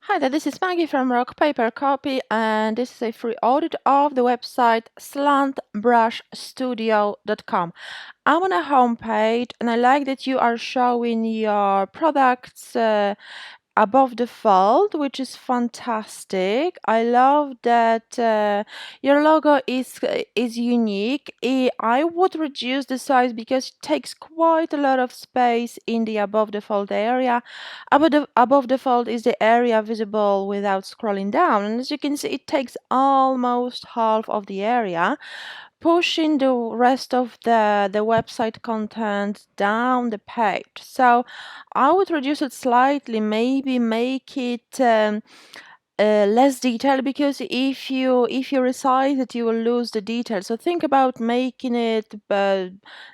Hi there, this is Maggie from Rock Paper Copy, and this is a free audit of the website slantbrushstudio.com. I'm on a homepage, and I like that you are showing your products above the fold, which is fantastic. I love that your logo is unique. I would reduce the size because it takes quite a lot of space in the above the fold area. Above the fold is the area visible without scrolling down, and as you can see, it takes almost half of the area, pushing the rest of the website content down the page. So I would reduce it slightly, maybe make it less detailed, because if you resize it, you will lose the detail. So think about making it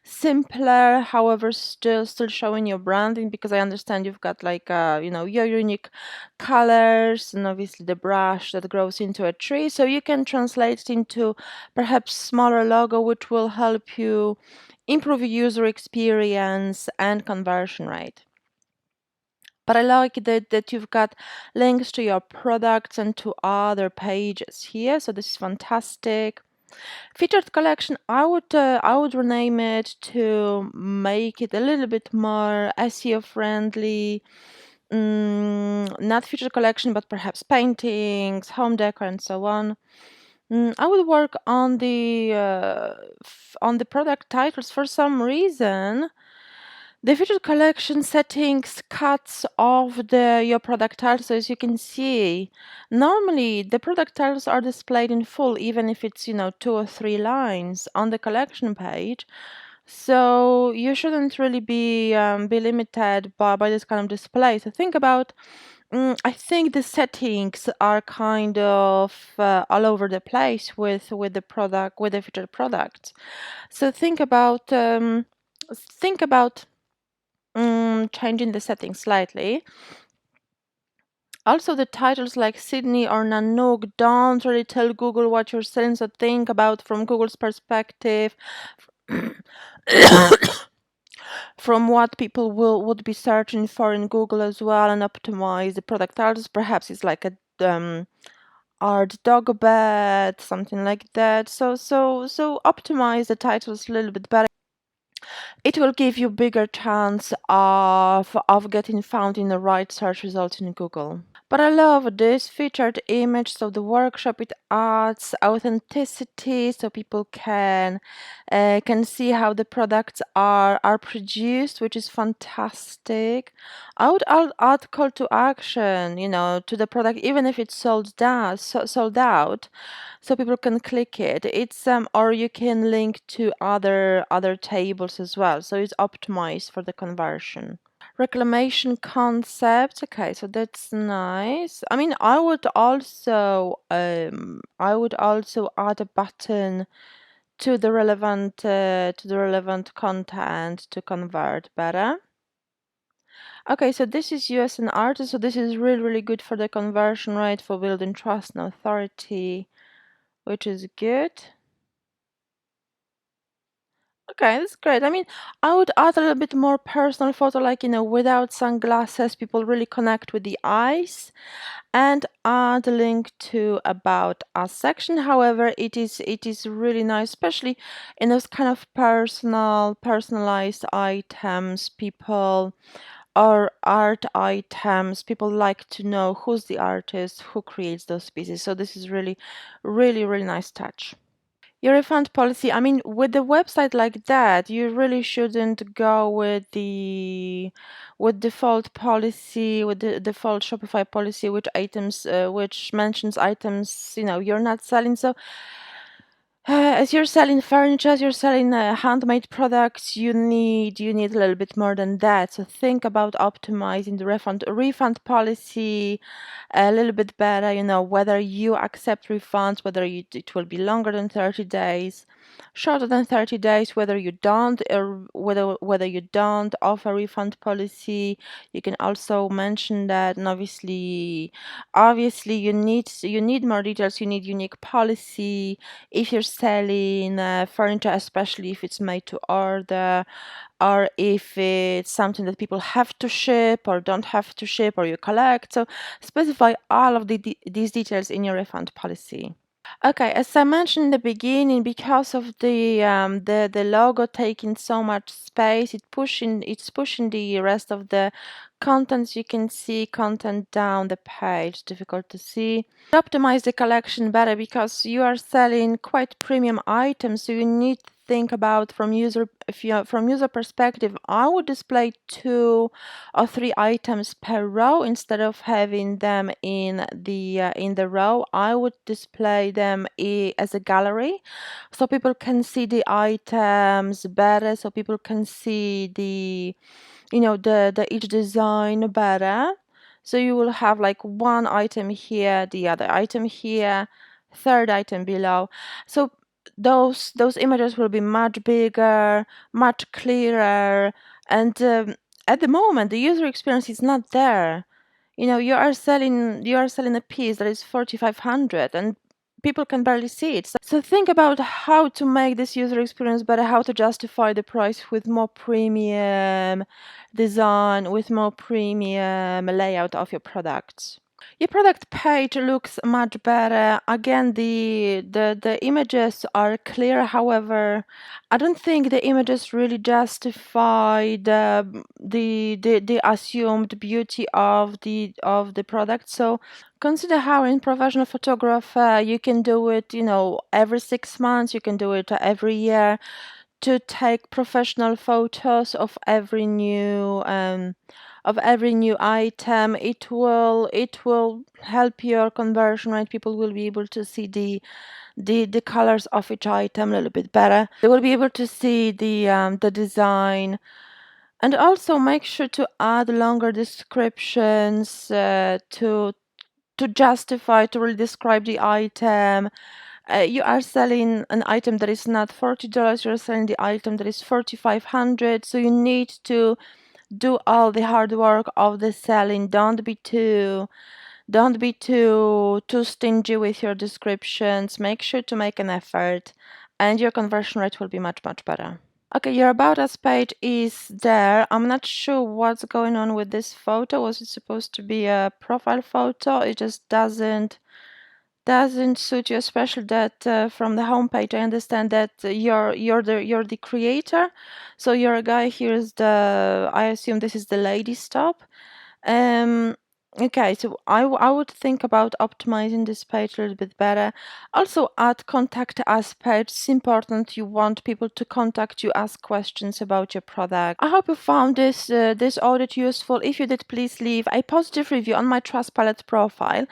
simpler, however still showing your branding, because I understand you've got like your unique colors and obviously the brush that grows into a tree. So you can translate it into perhaps smaller logo, which will help you improve your user experience and conversion rate. But I like that you've got links to your products and to other pages here. So this is fantastic. Featured collection, I would rename it to make it a little bit more SEO friendly. Not featured collection, but perhaps paintings, home decor, and so on. I would work on the product titles. For some reason, the featured collection settings cuts off your product titles. So as you can see, normally the product titles are displayed in full, even if it's 2 or 3 lines on the collection page. So you shouldn't really be limited by this kind of display. So think about. I think the settings are kind of all over the place with the featured products. So think about changing the settings slightly. Also, the titles like Sydney or Nanook don't really tell Google what you're selling, so think about from Google's perspective, from what people would be searching for in Google as well, and optimize the product titles. Perhaps it's like a art dog bed, something like that. So optimize the titles a little bit better. It will give you bigger chance of getting found in the right search results in Google. But I love this featured image. So the workshop, it adds authenticity, so people can see how the products are produced, which is fantastic. I'll add call to action, to the product, even if it's sold out, so people can click it. It's or you can link to other tables as well. So it's optimized for the conversion. Reclamation concept. Okay, so that's nice. I mean, I would also add a button to the relevant content to convert better. Okay, so this is you as an artist, so this is really good for the conversion rate, for building trust and authority, which is good. Okay, that's great. I mean, I would add a little bit more personal photo, like, without sunglasses, people really connect with the eyes, and add a link to About Us section. However, it is really nice, especially in those kind of personalized items, or art items. People like to know who's the artist, who creates those pieces. So this is really nice touch. Your refund policy, I mean, with the website like that, you really shouldn't go with default policy, with the default Shopify policy, which mentions items, you're not selling. So as you're selling furniture, as you're selling handmade products, you need a little bit more than that. So think about optimizing the refund policy a little bit better. Whether you accept refunds, whether it will be longer than 30 days. shorter than 30 days, whether you don't or whether you don't offer refund policy. You can also mention that, and obviously you need more details. You need unique policy if you're selling furniture, especially if it's made to order, or if it's something that people have to ship or don't have to ship, or you collect. So specify all of these details in your refund policy. Okay, as I mentioned in the beginning, because of the logo taking so much space, it's pushing the rest of the contents. You can see content down the page, difficult to see. Optimize the collection better because you are selling quite premium items, so you need to think about from user perspective. I would display 2 or 3 items per row instead of having them in the row. I would display them as a gallery, so people can see the items better, so people can see the each design better. So you will have like one item here, the other item here, third item below. So those images will be much bigger, much clearer, and at the moment the user experience is not there. You are selling a piece that is 4,500 and people can barely see it. So think about how to make this user experience better, how to justify the price with more premium design, with more premium layout of your products. Your product page looks much better. Again, the images are clear. However, I don't think the images really justify the assumed beauty of the product. So consider how in professional photographer you can do it, every 6 months, you can do it every year, to take professional photos of every new item. It will help your conversion rate. People will be able to see the colors of each item a little bit better. They will be able to see the design, and also make sure to add longer descriptions to really describe the item. You are selling an item that is not $40. You're selling the item that is 4,500. So you need to do all the hard work of the selling. Don't be too stingy with your descriptions. Make sure to make an effort, and your conversion rate will be much, much better. Okay, your About Us page is there. I'm not sure what's going on with this photo. Was it supposed to be a profile photo? It just doesn't suit you, especially that from the homepage. I understand that you're the creator, so you're a guy. I assume this is the lady stop. Um, okay, so I would think about optimizing this page a little bit better. Also, add contact us page. It's important. You want people to contact you, ask questions about your product. I hope you found this audit useful. If you did, please leave a positive review on my Trustpilot profile.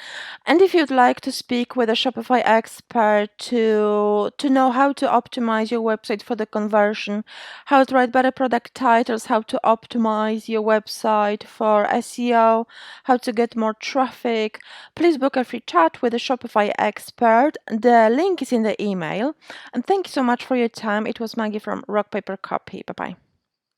And if you'd like to speak with a Shopify expert to know how to optimize your website for the conversion, how to write better product titles, how to optimize your website for SEO, how to get more traffic, please book a free chat with a Shopify expert. The link is in the email. And thank you so much for your time. It was Maggie from Rock Paper Copy. Bye bye.